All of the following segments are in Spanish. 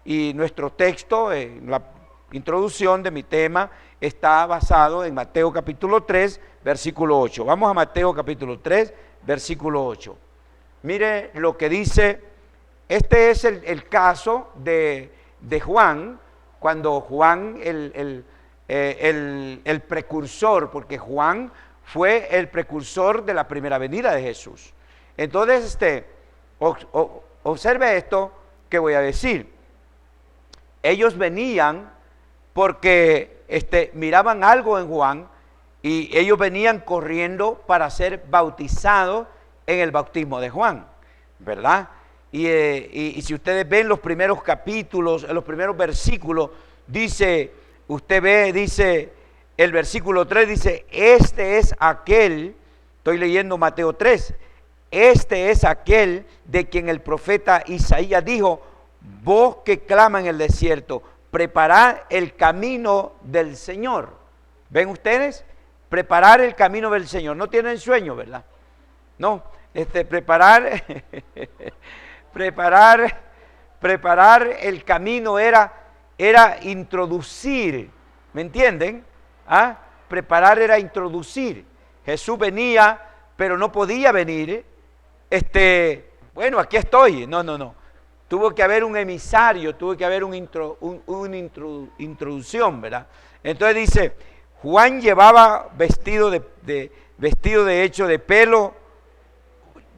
y nuestro texto, la introducción de mi tema, está basado en Mateo capítulo 3, versículo 8. Vamos a Mateo capítulo 3, versículo 8. Mire lo que dice, este es el caso de Juan, cuando Juan, el precursor, porque Juan fue el precursor de la primera venida de Jesús. Entonces, observe esto que voy a decir. Ellos venían porque miraban algo en Juan y ellos venían corriendo para ser bautizados en el bautismo de Juan, ¿verdad? Y si ustedes ven los primeros capítulos, los primeros versículos, dice el versículo 3, dice, este es aquel, estoy leyendo Mateo 3, este es aquel de quien el profeta Isaías dijo, voz que clama en el desierto, preparad el camino del Señor. ¿Ven ustedes? Preparar el camino del Señor. No tienen sueño, ¿verdad? No, preparar el camino era introducir, ¿me entienden? Preparar era introducir. Jesús venía, pero no podía venir. Bueno, aquí estoy. No. Tuvo que haber un emisario, tuvo que haber una introducción, ¿verdad? Entonces dice, Juan llevaba vestido hecho de pelo.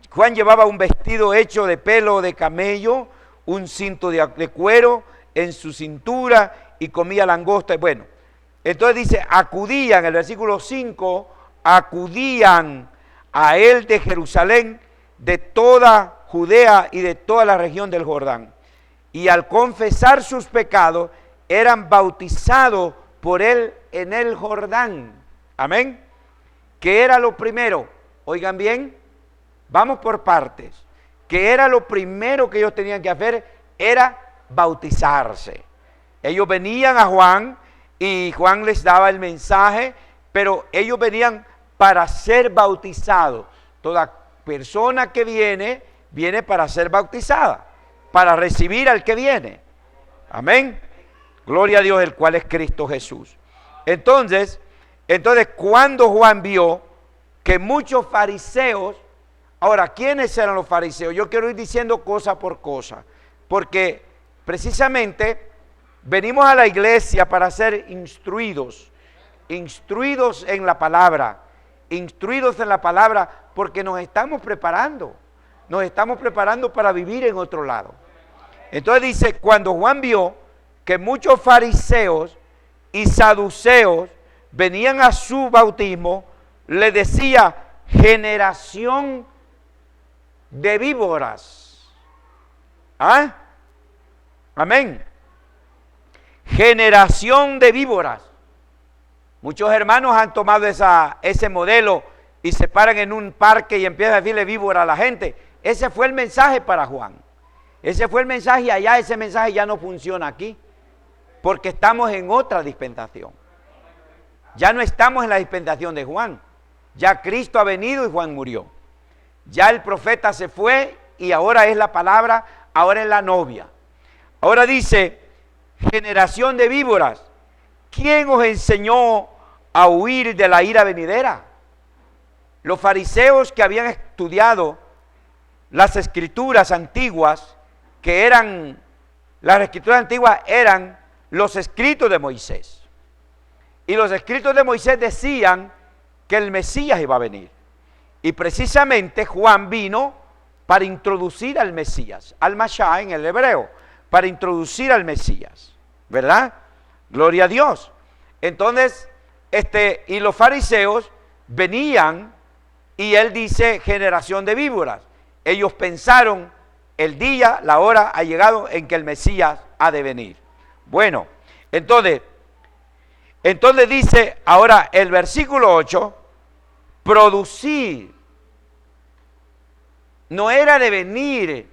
Juan llevaba un vestido hecho de pelo de camello, un cinto de cuero en su cintura y comía langosta. Bueno, entonces dice, acudían, el versículo 5, acudían a él de Jerusalén, de toda Judea y de toda la región del Jordán. Y al confesar sus pecados, eran bautizados por él en el Jordán. Amén. ¿Qué era lo primero? Oigan bien, vamos por partes. ¿Qué era lo primero que ellos tenían que hacer? Era bautizarse. Ellos venían a Juan y Juan les daba el mensaje, pero ellos venían para ser bautizados. Toda persona que viene para ser bautizada, para recibir al que viene. Amén. Gloria a Dios, el cual es Cristo Jesús. Entonces, cuando Juan vio que muchos fariseos, ahora, ¿quiénes eran los fariseos? Yo quiero ir diciendo cosa por cosa, porque precisamente venimos a la iglesia para ser instruidos en la palabra, porque nos estamos preparando para vivir en otro lado. Entonces dice, cuando Juan vio que muchos fariseos y saduceos venían a su bautismo, le decía, generación de víboras. Amén. Generación de víboras. Muchos hermanos han tomado ese modelo y se paran en un parque y empiezan a decirle víbora a la gente. Ese fue el mensaje para Juan. Ese fue el mensaje y allá ese mensaje ya no funciona aquí, porque estamos en otra dispensación. Ya no estamos en la dispensación de Juan. Ya Cristo ha venido y Juan murió. Ya el profeta se fue y ahora es la palabra, ahora es la novia. Ahora dice, generación de víboras, ¿quién os enseñó a huir de la ira venidera? Los fariseos que habían estudiado las escrituras antiguas, las escrituras antiguas eran los escritos de Moisés. Y los escritos de Moisés decían que el Mesías iba a venir. Y precisamente Juan vino para introducir al Mesías, al Mashiach en el hebreo, para introducir al Mesías, ¿verdad? Gloria a Dios. Entonces, y los fariseos venían y él dice generación de víboras. Ellos pensaron el día, la hora ha llegado en que el Mesías ha de venir. Bueno, entonces dice ahora el versículo 8, producir. No era de venir.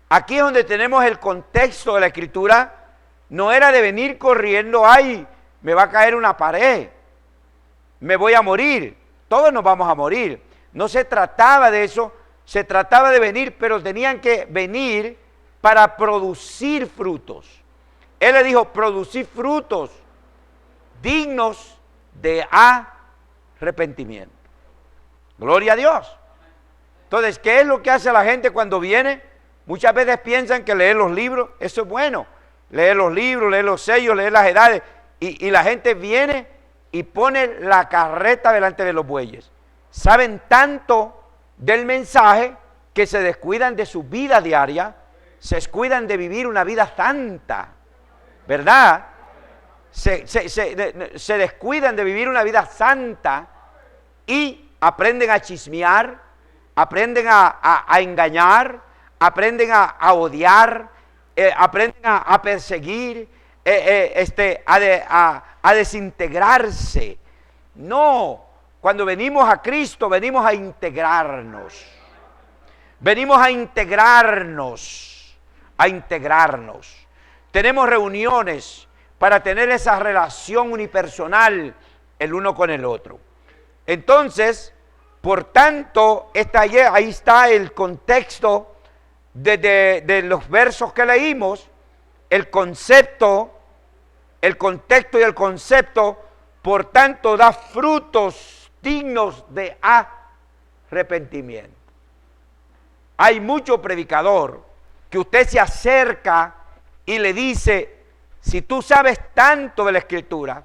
Aquí es donde tenemos el contexto de la escritura. No era de venir corriendo, ay, me va a caer una pared, me voy a morir, todos nos vamos a morir. No se trataba de eso, se trataba de venir, pero tenían que venir para producir frutos. Él le dijo, producir frutos dignos de arrepentimiento. Gloria a Dios. Entonces, ¿qué es lo que hace la gente cuando viene? Muchas veces piensan que leer los libros, eso es bueno. Leer los libros, leer los sellos, leer las edades. Y la gente viene y pone la carreta delante de los bueyes. Saben tanto del mensaje que se descuidan de su vida diaria, se descuidan de vivir una vida santa, ¿verdad? Se descuidan de vivir una vida santa y aprenden a chismear, aprenden a engañar, aprenden a odiar, aprenden a perseguir, a desintegrarse. No, cuando venimos a Cristo venimos a integrarnos. Venimos a integrarnos, Tenemos reuniones para tener esa relación unipersonal el uno con el otro. Entonces, por tanto, ahí está el contexto de los versos que leímos, el contexto y el concepto, por tanto, da frutos dignos de arrepentimiento. Hay mucho predicador que usted se acerca y le dice, si tú sabes tanto de la Escritura,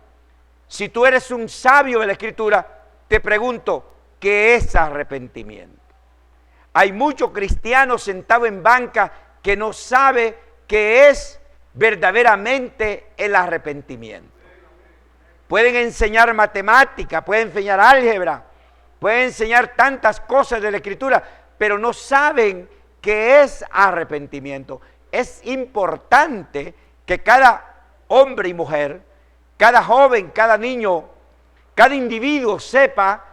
si tú eres un sabio de la Escritura, te pregunto, ¿qué es arrepentimiento? Hay muchos cristianos sentados en banca que no saben qué es verdaderamente el arrepentimiento. Pueden enseñar matemática, pueden enseñar álgebra, pueden enseñar tantas cosas de la Escritura, pero no saben qué es arrepentimiento. Es importante que cada hombre y mujer, cada joven, cada niño, cada individuo sepa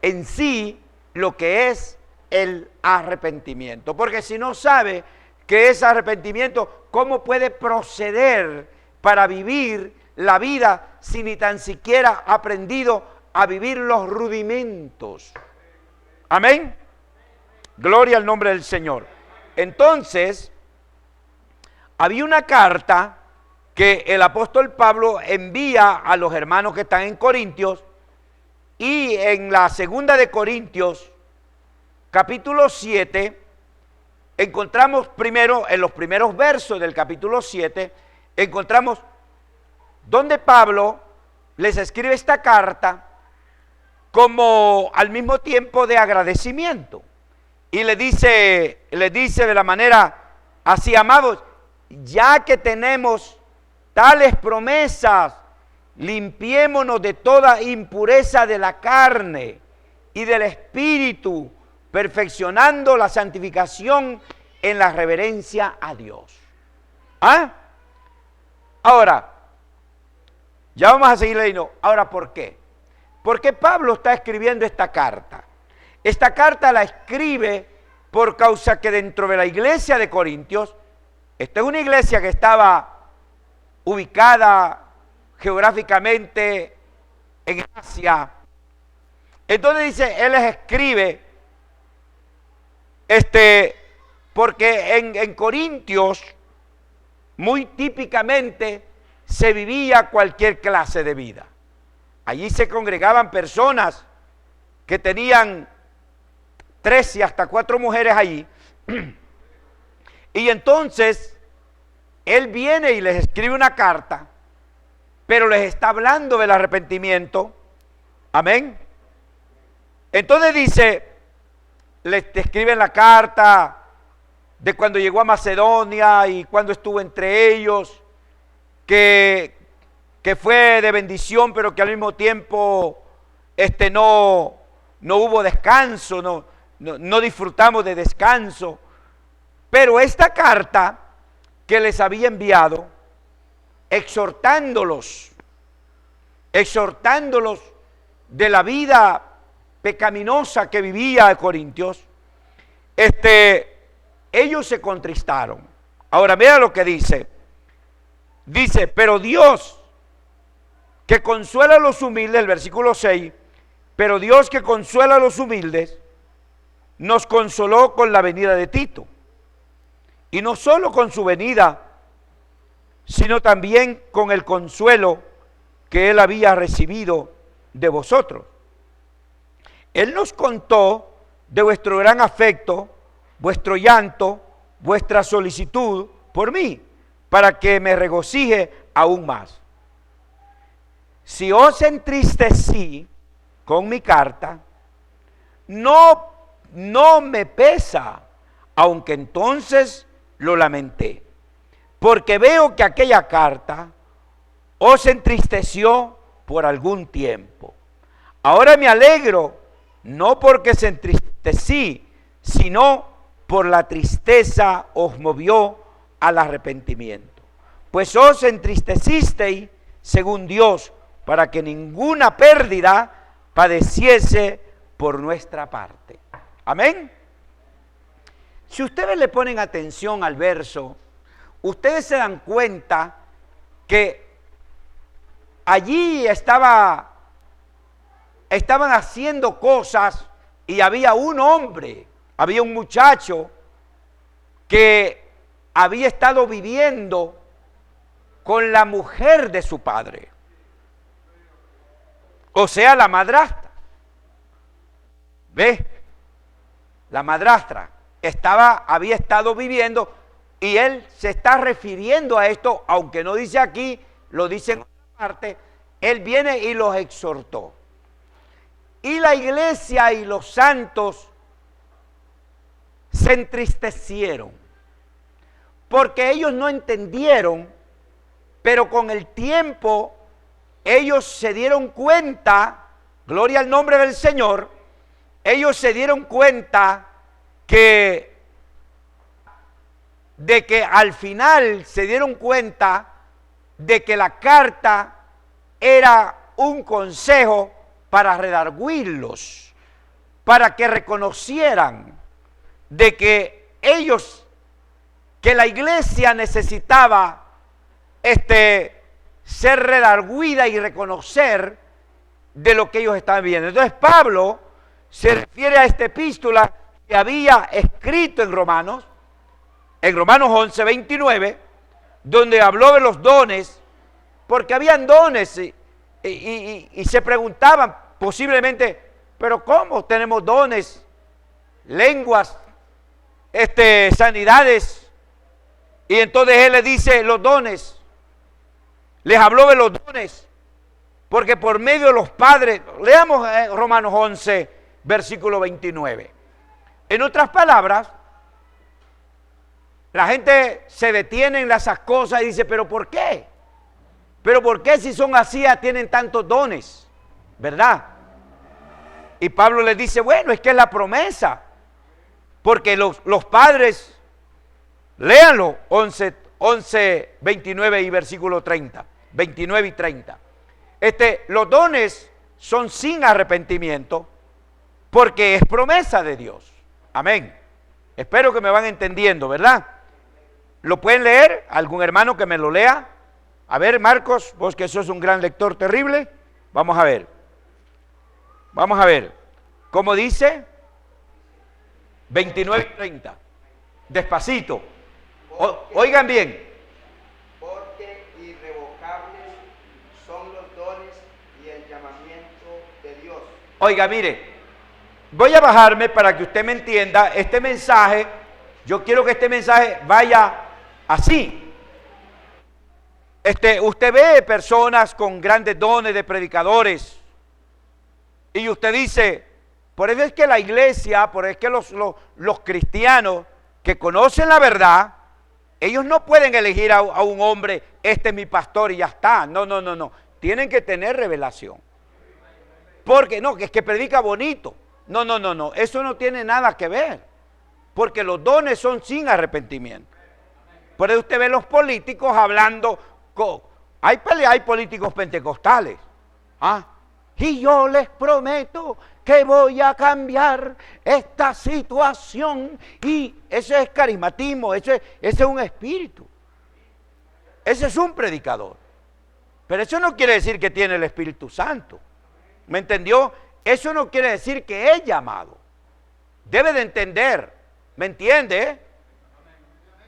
en sí lo que es el arrepentimiento. Porque si no sabe qué es arrepentimiento, ¿cómo puede proceder para vivir la vida si ni tan siquiera ha aprendido a vivir los rudimentos? Amén. Gloria al nombre del Señor. Entonces, había una carta que el apóstol Pablo envía a los hermanos que están en Corintios, y en la segunda de Corintios, capítulo 7, encontramos primero, en los primeros versos del capítulo 7, encontramos donde Pablo les escribe esta carta como al mismo tiempo de agradecimiento. Y le dice de la manera así, amados, ya que tenemos tales promesas, limpiémonos de toda impureza de la carne y del espíritu, perfeccionando la santificación en la reverencia a Dios. ¿Ah? Ahora, ya vamos a seguir leyendo. Ahora, ¿por qué? Porque Pablo está escribiendo esta carta. Esta carta la escribe por causa que dentro de la iglesia de Corintios, esta es una iglesia que estaba ubicada geográficamente en Asia. Entonces dice, él les escribe, porque en Corintios muy típicamente se vivía cualquier clase de vida. Allí se congregaban personas que tenían 3 y hasta 4 mujeres allí. Y entonces él viene y les escribe una carta, pero les está hablando del arrepentimiento. Amén. Entonces dice, les escribe la carta de cuando llegó a Macedonia y cuando estuvo entre ellos, que fue de bendición, pero que al mismo tiempo no hubo descanso, no disfrutamos de descanso. Pero esta carta que les había enviado, exhortándolos de la vida pecaminosa que vivía Corintios, ellos se contristaron. Ahora mira lo que dice. Dice, pero Dios que consuela a los humildes, el versículo 6, pero Dios que consuela a los humildes, nos consoló con la venida de Tito. y no solo con su venida, sino también con el consuelo que él había recibido de vosotros. Él nos contó de vuestro gran afecto, vuestro llanto, vuestra solicitud por mí, para que me regocije aún más. Si os entristecí con mi carta, no me pesa, aunque entonces lo lamenté, porque veo que aquella carta os entristeció por algún tiempo. Ahora me alegro, no porque se entristecí, sino por la tristeza os movió al arrepentimiento. Pues os entristecisteis según Dios, para que ninguna pérdida padeciese por nuestra parte. Amén. Si ustedes le ponen atención al verso, ustedes se dan cuenta que allí estaban haciendo cosas y había un hombre, había un muchacho que había estado viviendo con la mujer de su padre, o sea, la madrastra. ¿Ves? La madrastra había estado viviendo, y él se está refiriendo a esto, aunque no dice aquí, lo dice en otra parte. Él viene y los exhortó. Y la iglesia y los santos se entristecieron, porque ellos no entendieron, pero con el tiempo ellos se dieron cuenta, gloria al nombre del Señor, ellos se dieron cuenta de que al final se dieron cuenta de que la carta era un consejo para redarguirlos, para que reconocieran de que la iglesia necesitaba ser redarguida y reconocer de lo que ellos estaban viendo. Entonces Pablo se refiere a esta epístola que había escrito en Romanos 11, 29, donde habló de los dones, porque habían dones y se preguntaban posiblemente, pero ¿cómo tenemos dones, lenguas, sanidades? Y entonces él le dice los dones, les habló de los dones, porque por medio de los padres, leamos Romanos 11, versículo 29. En otras palabras, la gente se detiene en esas cosas y dice, ¿pero por qué? ¿Pero por qué si son así tienen tantos dones? ¿Verdad? Y Pablo les dice, bueno, es que es la promesa, porque los padres, léanlo, 11, 29 y versículo 30, 29 y 30. Los dones son sin arrepentimiento, porque es promesa de Dios. Amén. Espero que me van entendiendo, ¿verdad? ¿Lo pueden leer? ¿Algún hermano que me lo lea? A ver, Marcos, vos que sos un gran lector terrible, vamos a ver. Vamos a ver. ¿Cómo dice? 29 y 30. Despacito. Oigan bien. Porque irrevocables son los dones y el llamamiento de Dios. Oiga, mire, voy a bajarme para que usted me entienda este mensaje. Yo quiero que este mensaje vaya así. Usted ve personas con grandes dones de predicadores y usted dice, por eso es que la iglesia, por eso es que los cristianos que conocen la verdad, ellos no pueden elegir a un hombre, este es mi pastor y ya está. No. Tienen que tener revelación. Porque no, que es que predica bonito. No. Eso no tiene nada que ver. Porque los dones son sin arrepentimiento. Por eso usted ve los políticos hablando. Hay políticos pentecostales. Y yo les prometo que voy a cambiar esta situación. Y ese es carismatismo, ese es un espíritu. Ese es un predicador. Pero eso no quiere decir que tiene el Espíritu Santo. ¿Me entendió? Eso no quiere decir que es llamado. Debe de entender. ¿Me entiende?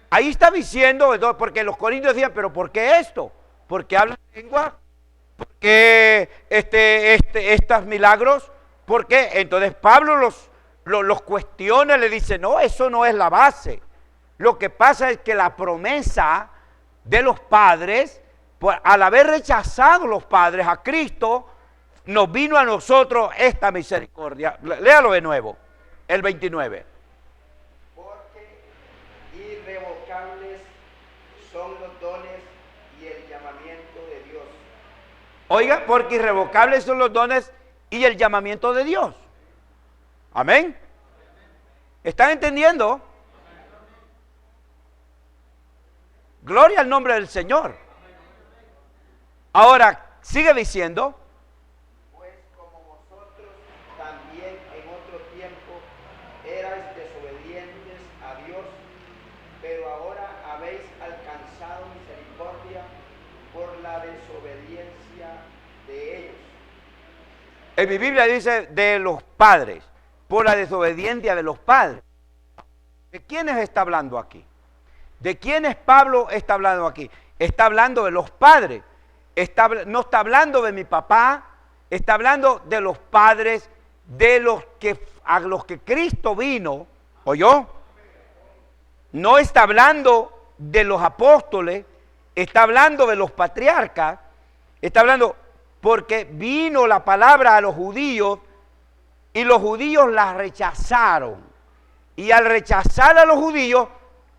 Ahí está diciendo, porque los corintios decían, pero ¿por qué esto? ¿Por qué hablan lengua? ¿Por qué estos milagros? ¿Por qué? Entonces Pablo los cuestiona, le dice, no, eso no es la base. Lo que pasa es que la promesa de los padres, pues, al haber rechazado los padres a Cristo, nos vino a nosotros esta misericordia. Léalo de nuevo, el 29. Porque irrevocables son los dones y el llamamiento de Dios. Oiga, porque irrevocables son los dones y el llamamiento de Dios. Amén. ¿Están entendiendo? Gloria al nombre del Señor. Ahora, sigue diciendo. Pues como vosotros también en otro tiempo erais desobedientes a Dios, pero ahora habéis alcanzado misericordia por la desobediencia de ellos. En mi Biblia dice de los padres, por la desobediencia de los padres. ¿De quiénes está hablando aquí? ¿De quiénes Pablo está hablando aquí? Está hablando de los padres. No está hablando de mi papá, está hablando de los padres a los que Cristo vino, ¿oyó? No está hablando de los apóstoles, está hablando de los patriarcas, está hablando porque vino la palabra a los judíos y los judíos la rechazaron. Y al rechazar a los judíos,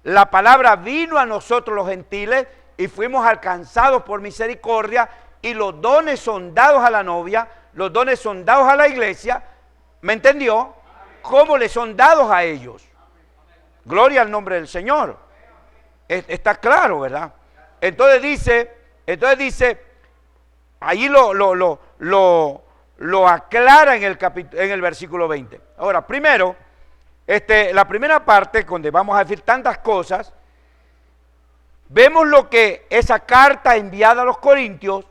la palabra vino a nosotros los gentiles y fuimos alcanzados por misericordia y los dones son dados a la novia, los dones son dados a la iglesia, ¿me entendió? ¿Cómo le son dados a ellos? Gloria al nombre del Señor. Está claro, ¿verdad? Entonces dice, ahí lo aclara en el versículo 20. Ahora, primero, la primera parte, donde vamos a decir tantas cosas, vemos lo que esa carta enviada a los corintios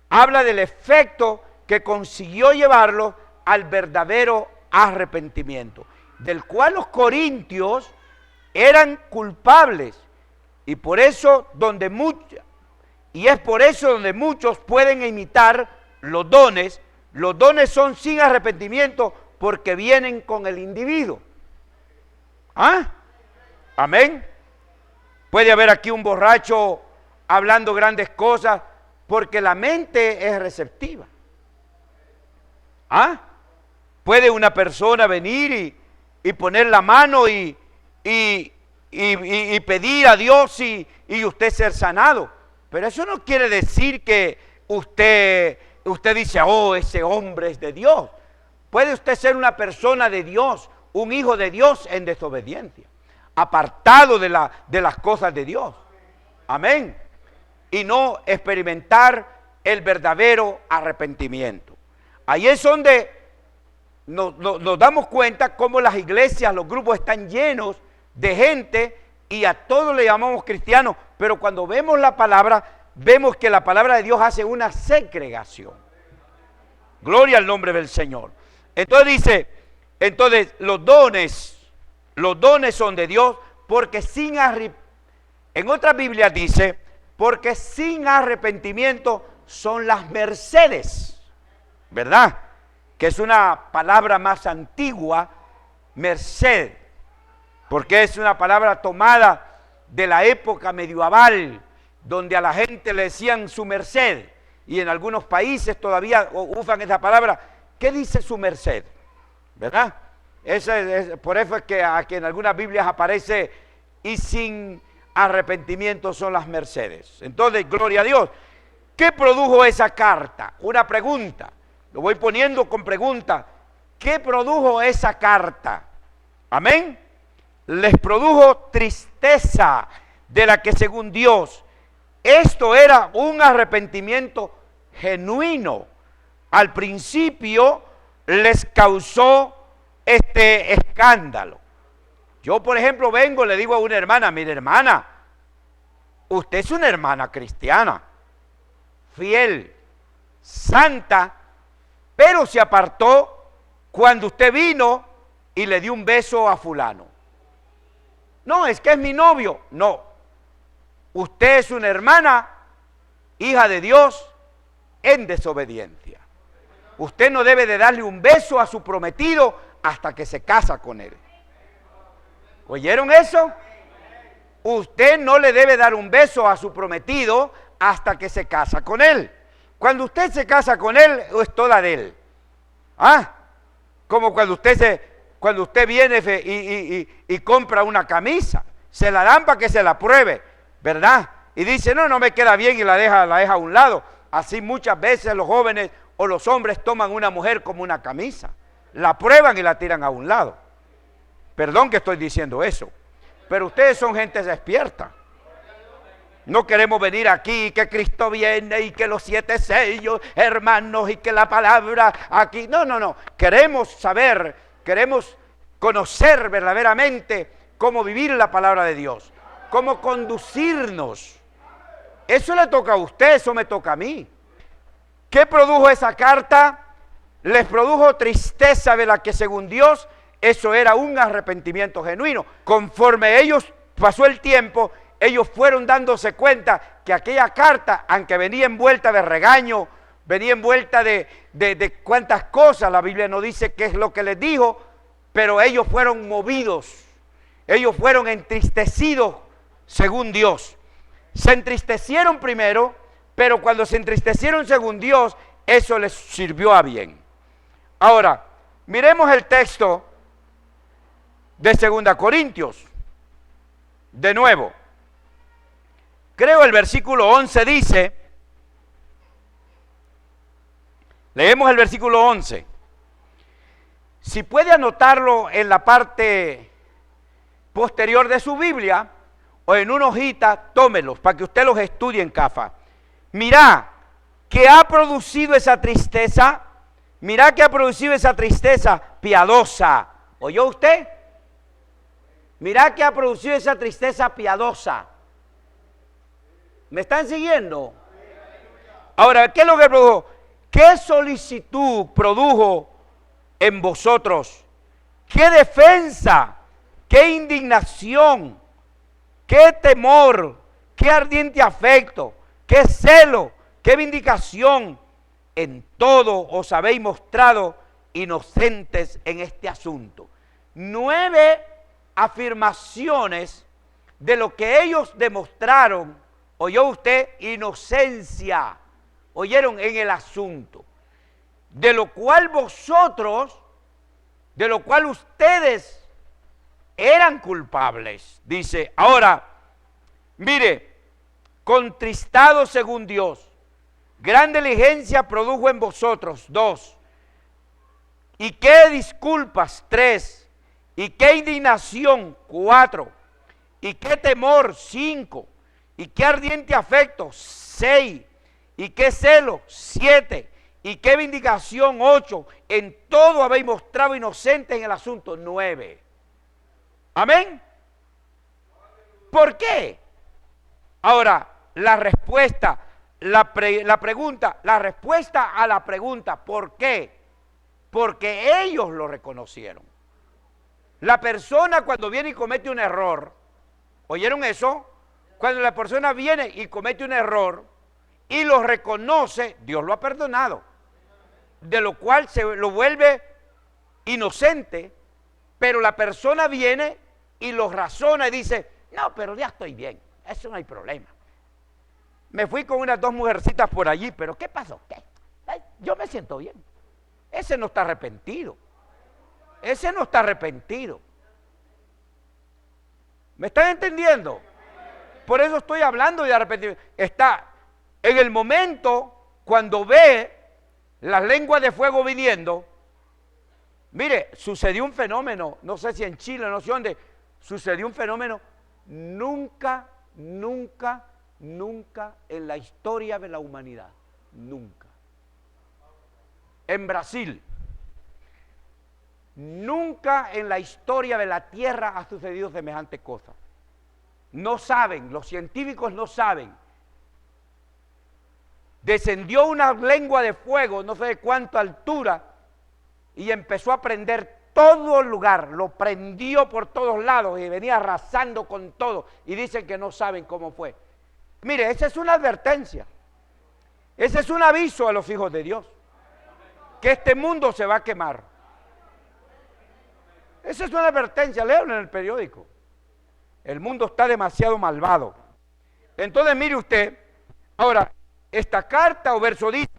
habla del efecto que consiguió llevarlos al verdadero arrepentimiento, del cual los corintios eran culpables, y por eso es por eso donde muchos pueden imitar los dones. Los dones son sin arrepentimiento porque vienen con el individuo. ¿Ah? Amén. Puede haber aquí un borracho hablando grandes cosas porque la mente es receptiva. ¿Ah? Puede una persona venir y poner la mano y pedir a Dios y usted ser sanado. Pero eso no quiere decir que usted dice, oh, ese hombre es de Dios. Puede usted ser una persona de Dios, un hijo de Dios en desobediencia, apartado de las cosas de Dios. Amén. Y no experimentar el verdadero arrepentimiento. Ahí es donde nos damos cuenta cómo las iglesias, los grupos están llenos de gente y a todos le llamamos cristianos, pero cuando vemos la palabra, vemos que la palabra de Dios hace una segregación. Gloria al nombre del Señor. Entonces dice, los dones son de Dios porque en otras Biblias dice, porque sin arrepentimiento son las mercedes, ¿verdad? Que es una palabra más antigua, merced, porque es una palabra tomada de la época medieval, donde a la gente le decían su merced, y en algunos países todavía usan esa palabra. ¿Qué dice su merced? ¿Verdad? Por eso es que aquí en algunas Biblias aparece, y sin arrepentimiento son las mercedes. Entonces, gloria a Dios. ¿Qué produjo esa carta? Una pregunta. Lo voy poniendo con pregunta. ¿Qué produjo esa carta? Amén. Les produjo tristeza, de la que según Dios, esto era un arrepentimiento genuino. Al principio les causó escándalo. Yo, por ejemplo, vengo y le digo a una hermana, mire hermana, usted es una hermana cristiana, fiel, santa, pero se apartó cuando usted vino y le dio un beso a fulano. No, es que es mi novio. No. Usted es una hermana, hija de Dios, en desobediencia. Usted no debe de darle un beso a su prometido hasta que se casa con él. ¿Oyeron eso? Usted no le debe dar un beso a su prometido hasta que se casa con él. Cuando usted se casa con él, es toda de él. ¿Ah? Como cuando usted viene y compra una camisa, se la dan para que se la pruebe, ¿verdad? Y dice, no me queda bien y la deja a un lado. Así muchas veces los jóvenes o los hombres toman una mujer como una camisa, la prueban y la tiran a un lado. Perdón que estoy diciendo eso, pero ustedes son gente despierta. No queremos venir aquí y que Cristo viene y que los 7 sellos, hermanos, y que la palabra aquí. No. Queremos saber, queremos conocer verdaderamente cómo vivir la palabra de Dios, cómo conducirnos. Eso le toca a usted, eso me toca a mí. ¿Qué produjo esa carta? Les produjo tristeza, de la que según Dios eso era un arrepentimiento genuino. Conforme ellos pasó el tiempo, ellos fueron dándose cuenta que aquella carta, aunque venía envuelta de regaño, venía envuelta de cuántas cosas, la Biblia no dice qué es lo que les dijo, pero ellos fueron movidos, ellos fueron entristecidos según Dios. Se entristecieron primero, pero cuando se entristecieron según Dios, eso les sirvió a bien. Ahora, miremos el texto de 2 Corintios, de nuevo. Creo el versículo 11 dice, leemos el versículo 11. Si puede anotarlo en la parte posterior de su Biblia o en una hojita, tómelos para que usted los estudie en casa. Mirá, ¿qué ha producido esa tristeza? Mirá que ha producido esa tristeza piadosa. ¿Oyó usted? Mirá que ha producido esa tristeza piadosa. ¿Me están siguiendo? Ahora, ¿qué es lo que produjo? ¿Qué solicitud produjo en vosotros? ¿Qué defensa? ¿Qué indignación? ¿Qué temor? ¿Qué ardiente afecto? ¿Qué celo? ¿Qué vindicación? En todo os habéis mostrado inocentes en este asunto. 9 afirmaciones de lo que ellos demostraron. ¿Oyó usted? Inocencia. ¿Oyeron? En el asunto. De lo cual vosotros, de lo cual ustedes eran culpables. Dice, ahora, mire, contristados según Dios, gran diligencia produjo en vosotros. 2. ¿Y qué disculpas? 3. ¿Y qué indignación? 4. ¿Y qué temor? 5. ¿Y qué ardiente afecto? 6. ¿Y qué celo? 7. ¿Y qué vindicación? 8. En todo habéis mostrado inocentes en el asunto. 9. ¿Amén? ¿Por qué? Ahora, la respuesta, la respuesta a la pregunta, ¿por qué? Porque ellos lo reconocieron. La persona cuando viene y comete un error, ¿oyeron eso? Cuando la persona viene y comete un error y lo reconoce, Dios lo ha perdonado, de lo cual se lo vuelve inocente, pero la persona viene y lo razona y dice, no, pero ya estoy bien, eso no hay problema. Me fui con unas 2 mujercitas por allí, pero ¿qué pasó? ¿Qué? Yo me siento bien. Ese no está arrepentido. Ese no está arrepentido. ¿Me están entendiendo? Por eso estoy hablando de arrepentimiento. Está en el momento cuando ve las lenguas de fuego viniendo. Mire, sucedió un fenómeno, no sé si en Chile, no sé dónde, sucedió un fenómeno nunca en la historia de la humanidad. Nunca. En Brasil. Nunca en la historia de la Tierra ha sucedido semejante cosa. No saben, los científicos no saben. Descendió una lengua de fuego, no sé de cuánta altura, y empezó a prender todo lugar, lo prendió por todos lados y venía arrasando con todo. Y dicen que no saben cómo fue. Mire, esa es una advertencia. Ese es un aviso a los hijos de Dios. Que este mundo se va a quemar. Esa es una advertencia, léanlo en el periódico. El mundo está demasiado malvado. Entonces mire usted, ahora, esta carta o verso dice,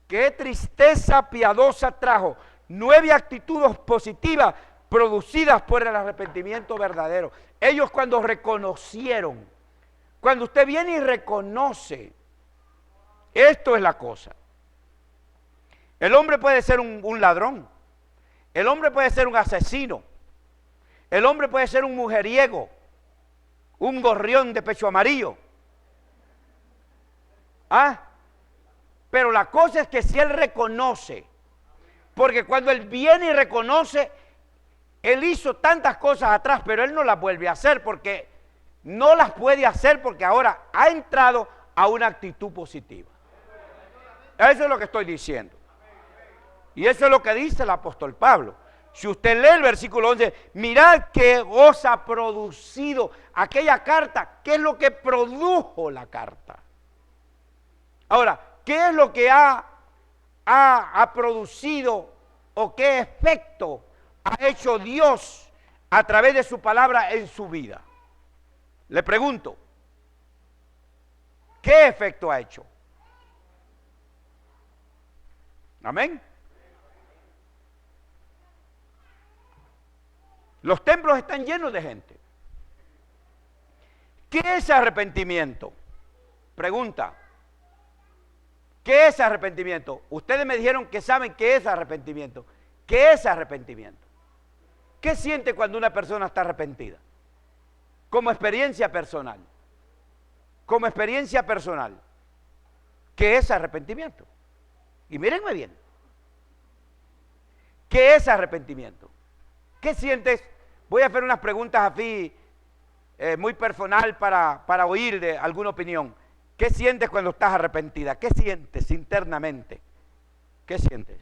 qué tristeza piadosa trajo, 9 actitudes positivas producidas por el arrepentimiento verdadero. Ellos cuando reconocieron, cuando usted viene y reconoce, esto es la cosa. El hombre puede ser un ladrón, el hombre puede ser un asesino, el hombre puede ser un mujeriego, un gorrión de pecho amarillo. Pero la cosa es que si él reconoce, porque cuando él viene y reconoce, él hizo tantas cosas atrás, pero él no las vuelve a hacer porque no las puede hacer porque ahora ha entrado a una actitud positiva. Eso es lo que estoy diciendo. Y eso es lo que dice el apóstol Pablo. Si usted lee el versículo 11, mirad qué os ha producido aquella carta. ¿Qué es lo que produjo la carta? Ahora, ¿qué es lo que ha producido o qué efecto ha hecho Dios a través de su palabra en su vida? Le pregunto, ¿qué efecto ha hecho? Amén. Los templos están llenos de gente. ¿Qué es arrepentimiento? Pregunta. ¿Qué es arrepentimiento? Ustedes me dijeron que saben qué es arrepentimiento. ¿Qué es arrepentimiento? ¿Qué siente cuando una persona está arrepentida? Como experiencia personal. Como experiencia personal. ¿Qué es arrepentimiento? Y mírenme bien. ¿Qué es arrepentimiento? ¿Qué sientes? Voy a hacer unas preguntas así muy personal para oír de alguna opinión. ¿Qué sientes cuando estás arrepentida? ¿Qué sientes internamente? ¿Qué sientes?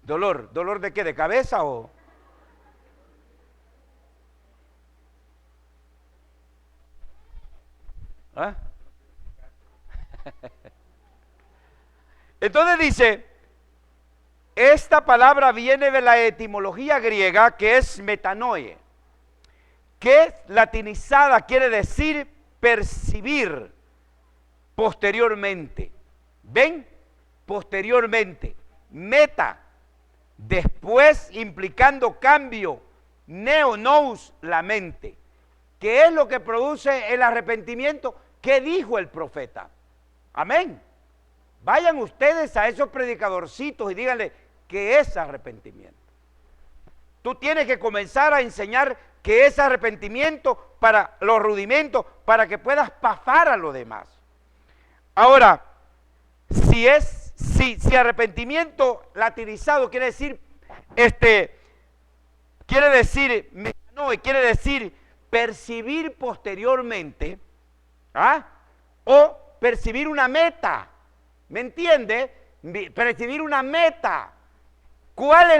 ¿Dolor? ¿Dolor de qué? ¿De cabeza o...? Entonces dice, esta palabra viene de la etimología griega que es metanoie, que latinizada quiere decir percibir posteriormente. ¿Ven? Posteriormente. Meta, después implicando cambio. Neonous, la mente. ¿Qué es lo que produce el arrepentimiento? ¿Qué dijo el profeta? Amén. Vayan ustedes a esos predicadorcitos y díganle qué es arrepentimiento. Tú tienes que comenzar a enseñar qué es arrepentimiento para los rudimentos, para que puedas pasar a lo demás. Ahora, si arrepentimiento latinizado quiere decir, quiere decir percibir posteriormente, o percibir una meta, ¿me entiende? Percibir una meta. ¿Cuál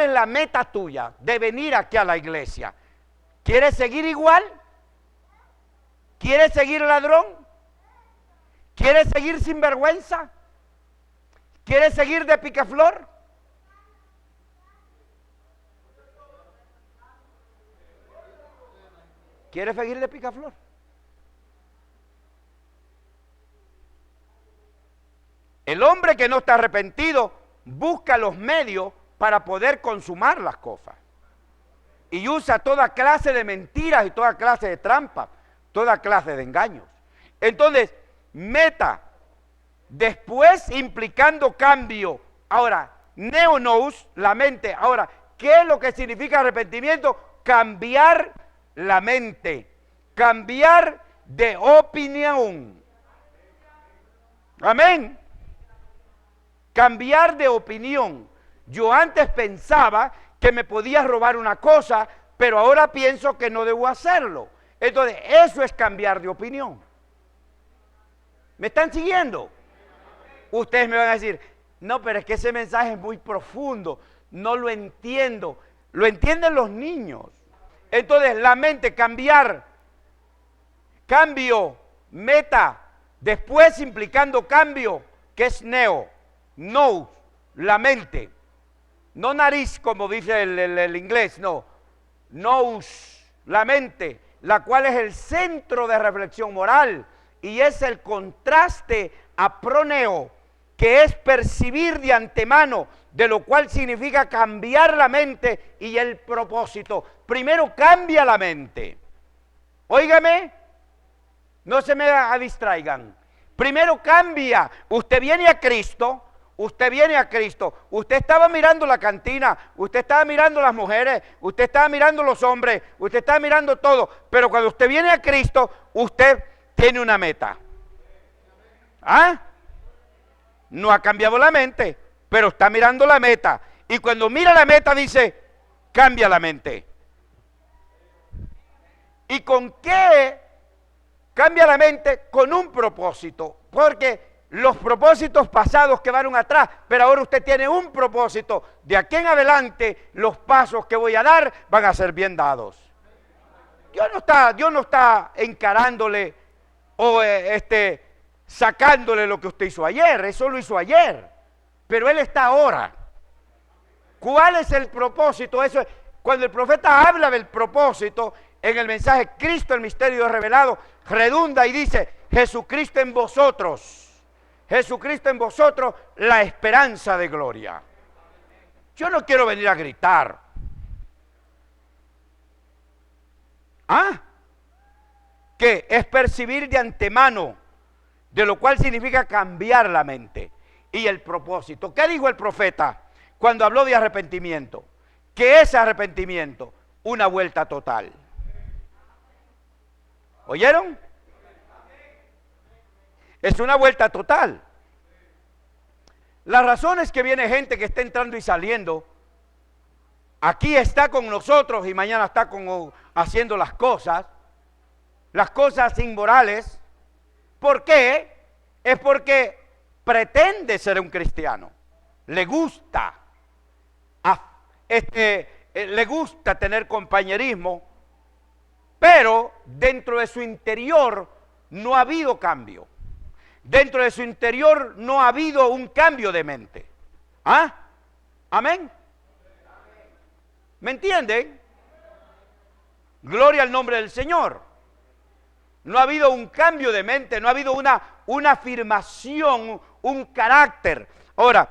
es la meta tuya de venir aquí a la iglesia? ¿Quieres seguir igual? ¿Quieres seguir ladrón? ¿Quieres seguir sin vergüenza? ¿Quieres seguir de picaflor? ¿Quieres seguir de picaflor? El hombre que no está arrepentido busca los medios para poder consumar las cosas. Y usa toda clase de mentiras y toda clase de trampas, toda clase de engaños. Entonces, meta, después implicando cambio. Ahora, neonous, la mente. Ahora, ¿qué es lo que significa arrepentimiento? Cambiar la mente, cambiar de opinión. Amén. Cambiar de opinión. Yo antes pensaba que me podía robar una cosa, pero ahora pienso que no debo hacerlo. Entonces, eso es cambiar de opinión. ¿Me están siguiendo? Ustedes me van a decir, no, pero es que ese mensaje es muy profundo. no lo entiendo. Lo entienden los niños. Entonces la mente, cambiar, cambio, meta, después implicando cambio, que es neo, nous, la mente. No nariz como dice el inglés, no. Nous, la mente, la cual es el centro de reflexión moral y es el contraste a proneo, que es percibir de antemano, de lo cual significa cambiar la mente y el propósito. Primero cambia la mente. Óigame, no se me distraigan. Primero cambia. Usted viene a Cristo. Usted viene a Cristo, usted estaba mirando la cantina, usted estaba mirando las mujeres, usted estaba mirando los hombres, usted estaba mirando todo, pero cuando usted viene a Cristo, usted tiene una meta. ¿Ah? No ha cambiado la mente, pero está mirando la meta. Y cuando mira la meta dice, cambia la mente. ¿Y con qué cambia la mente? Con un propósito, porque los propósitos pasados quedaron atrás, pero ahora usted tiene un propósito. De aquí en adelante, los pasos que voy a dar van a ser bien dados. Dios no está encarándole o sacándole lo que usted hizo ayer. Eso lo hizo ayer, pero Él está ahora. ¿Cuál es el propósito? Eso es, cuando el profeta habla del propósito, en el mensaje Cristo, el misterio revelado, redunda y dice, Jesucristo en vosotros. Jesucristo en vosotros, la esperanza de gloria. Yo no quiero venir a gritar. ¿Ah? Que es percibir de antemano, de lo cual significa cambiar la mente y el propósito. ¿Qué dijo el profeta cuando habló de arrepentimiento? ¿Qué es arrepentimiento? Una vuelta total. ¿Oyeron? Es una vuelta total. La razón es que viene gente que está entrando y saliendo. Aquí está con nosotros y mañana está haciendo las cosas inmorales. ¿Por qué? Es porque pretende ser un cristiano. Le gusta. Le gusta tener compañerismo, pero dentro de su interior no ha habido cambio. Dentro de su interior no ha habido un cambio de mente. ¿Ah? ¿Amén? ¿Me entienden? Gloria al nombre del Señor. No ha habido un cambio de mente, no ha habido una afirmación, un carácter. Ahora,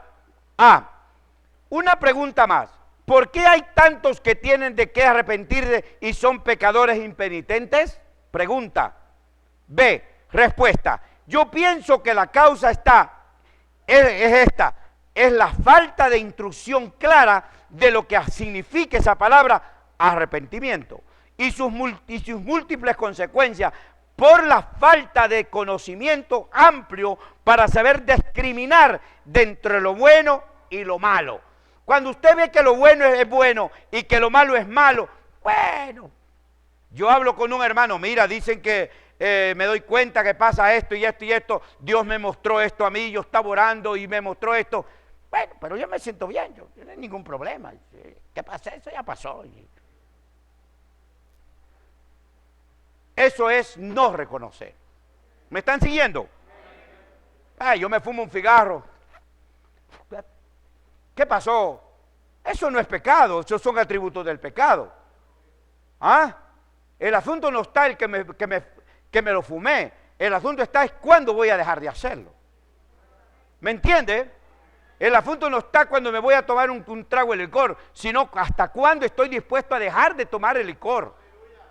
una pregunta más. ¿Por qué hay tantos que tienen de qué arrepentirse y son pecadores impenitentes? Pregunta. B, respuesta. Yo pienso que la causa es esta, es la falta de instrucción clara de lo que significa esa palabra arrepentimiento y sus múltiples consecuencias por la falta de conocimiento amplio para saber discriminar de entre lo bueno y lo malo. Cuando usted ve que lo bueno es bueno y que lo malo es malo, bueno, yo hablo con un hermano, mira, dicen que me doy cuenta que pasa esto y esto y esto, Dios me mostró esto a mí, yo estaba orando y me mostró esto. Bueno, pero yo me siento bien, yo no hay ningún problema. ¿Qué pasa? Eso ya pasó. Eso es no reconocer. ¿Me están siguiendo? Yo me fumo un cigarro. ¿Qué pasó? Eso no es pecado, esos son atributos del pecado. El asunto no está el que me lo fumé, el asunto está es cuándo voy a dejar de hacerlo. ¿Me entiende? El asunto no está cuando me voy a tomar un trago de licor, sino hasta cuándo estoy dispuesto a dejar de tomar el licor.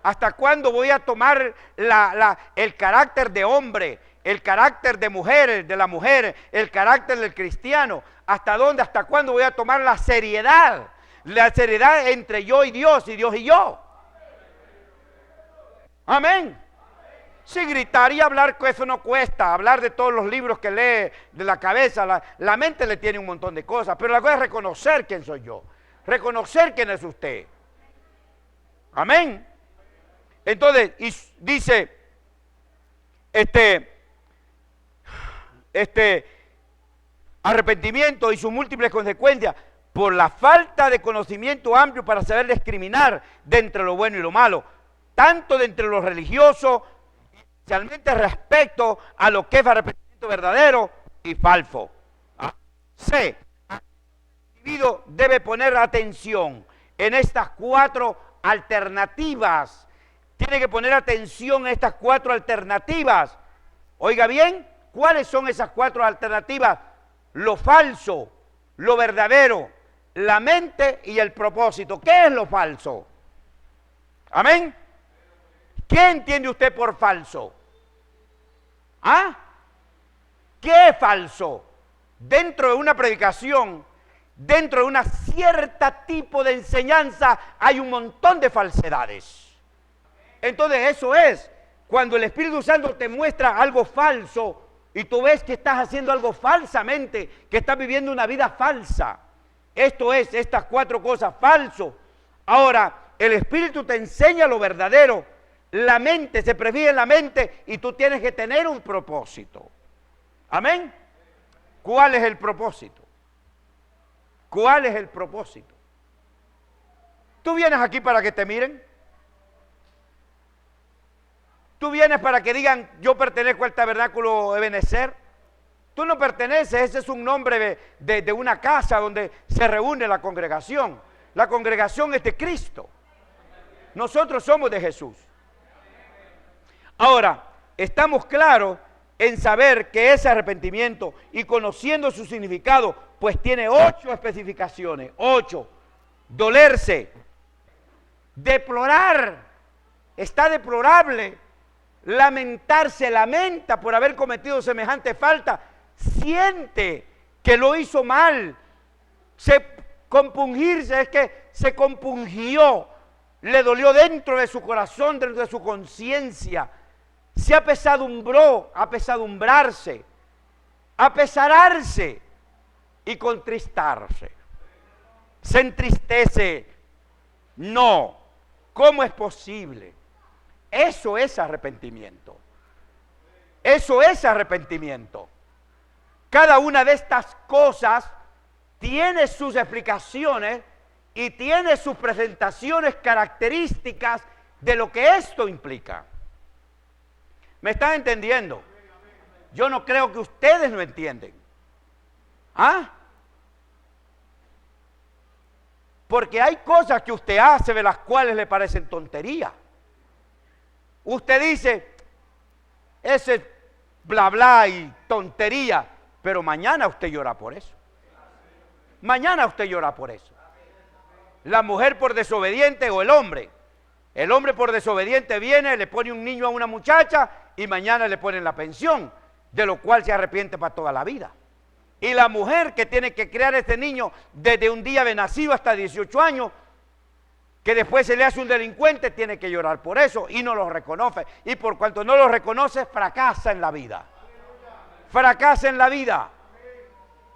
Hasta cuándo voy a tomar el carácter de hombre, el carácter de mujer, de la mujer, el carácter del cristiano. ¿Hasta dónde? ¿Hasta cuándo voy a tomar la seriedad? La seriedad entre yo y Dios y yo. Amén. Si gritar y hablar, que eso no cuesta. Hablar de todos los libros que lee de la cabeza, la mente le tiene un montón de cosas. Pero la cosa es reconocer quién soy yo. Reconocer quién es usted. Amén. Entonces, y dice, arrepentimiento y sus múltiples consecuencias por la falta de conocimiento amplio para saber discriminar de entre lo bueno y lo malo, tanto de entre los religiosos, especialmente respecto a lo que es arrepentimiento verdadero y falso. C. El individuo debe poner atención en estas 4 alternativas. Tiene que poner atención en estas 4 alternativas. Oiga bien, ¿cuáles son esas 4 alternativas? Lo falso, lo verdadero, la mente y el propósito. ¿Qué es lo falso? Amén. ¿Qué entiende usted por falso? ¿Ah? ¿Qué es falso? Dentro de una predicación, dentro de una cierta tipo de enseñanza, hay un montón de falsedades. Entonces eso es, cuando el Espíritu Santo te muestra algo falso y tú ves que estás haciendo algo falsamente, que estás viviendo una vida falsa. Esto es, estas 4 cosas, falso. Ahora, el Espíritu te enseña lo verdadero. La mente, se prefiere la mente y tú tienes que tener un propósito. Amén. ¿Cuál es el propósito? ¿Cuál es el propósito? ¿Tú vienes aquí para que te miren? ¿Tú vienes para que digan, yo pertenezco al tabernáculo Ebenezer? Tú no perteneces, ese es un nombre de una casa donde se reúne la congregación. La congregación es de Cristo. Nosotros somos de Jesús. Ahora, estamos claros en saber que ese arrepentimiento y conociendo su significado, pues tiene 8 especificaciones. 8. Dolerse, deplorar, está deplorable, lamentarse, lamenta por haber cometido semejante falta, siente que lo hizo mal, compungirse, es que se compungió, le dolió dentro de su corazón, dentro de su conciencia, se apesadumbró, apesadumbrarse, apesararse y contristarse. Se entristece. No, ¿cómo es posible? Eso es arrepentimiento. Eso es arrepentimiento. Cada una de estas cosas tiene sus explicaciones y tiene sus presentaciones características de lo que esto implica. ¿Me están entendiendo? Yo no creo que ustedes no entienden. ¿Ah? Porque hay cosas que usted hace de las cuales le parecen tonterías. Usted dice, ese bla bla y tontería, pero mañana usted llora por eso. Mañana usted llora por eso. La mujer por desobediente o el hombre. El hombre por desobediente viene, le pone un niño a una muchacha y mañana le ponen la pensión, de lo cual se arrepiente para toda la vida. Y la mujer que tiene que criar a este niño desde un día de nacido hasta 18 años, que después se le hace un delincuente, tiene que llorar por eso y no lo reconoce. Y por cuanto no lo reconoce, fracasa en la vida. Fracasa en la vida.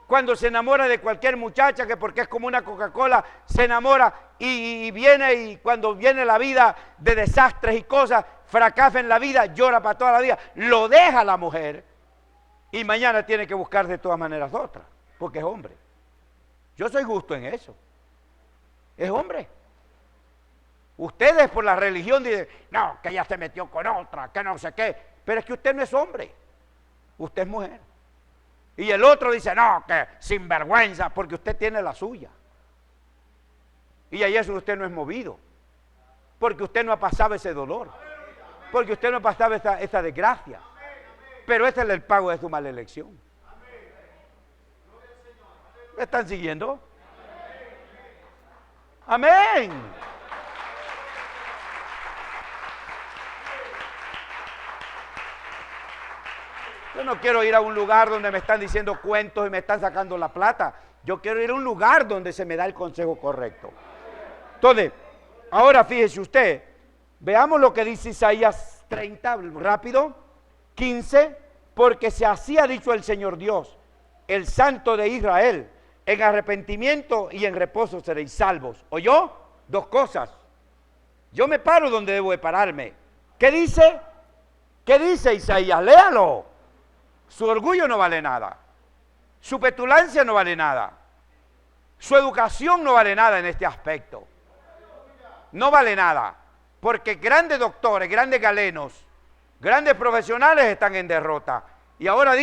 Cuando se enamora de cualquier muchacha, que porque es como una Coca-Cola, se enamora y viene, y cuando viene la vida de desastres y cosas, fracasa en la vida, llora para toda la vida, lo deja la mujer y mañana tiene que buscar de todas maneras otra, porque es hombre. Yo soy justo en eso. Es hombre. Ustedes por la religión dicen, no, que ella se metió con otra, que no sé qué, pero es que usted no es hombre, usted es mujer. Y el otro dice, no, que sinvergüenza, porque usted tiene la suya. Y ahí eso usted no es movido, porque usted no ha pasado ese dolor, porque usted no ha pasado esa desgracia. Pero ese es el pago de su mala elección. ¿Me están siguiendo? Amén. Yo no quiero ir a un lugar donde me están diciendo cuentos y me están sacando la plata. Yo quiero ir a un lugar donde se me da el consejo correcto. Entonces, ahora fíjese usted, veamos lo que dice Isaías 30, rápido, 15, porque si así ha dicho el Señor Dios, el Santo de Israel, en arrepentimiento y en reposo seréis salvos. ¿Oyó? 2 cosas. Yo me paro donde debo de pararme. ¿Qué dice? ¿Qué dice Isaías? Léalo. Su orgullo no vale nada. Su petulancia no vale nada. Su educación no vale nada en este aspecto. No vale nada. Porque grandes doctores, grandes galenos, grandes profesionales están en derrota. Y ahora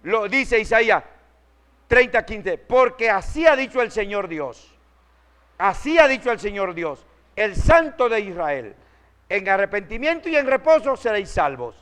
lo dice Isaías 30:15, porque así ha dicho el Señor Dios. Así ha dicho el Señor Dios, el Santo de Israel. En arrepentimiento y en reposo seréis salvos.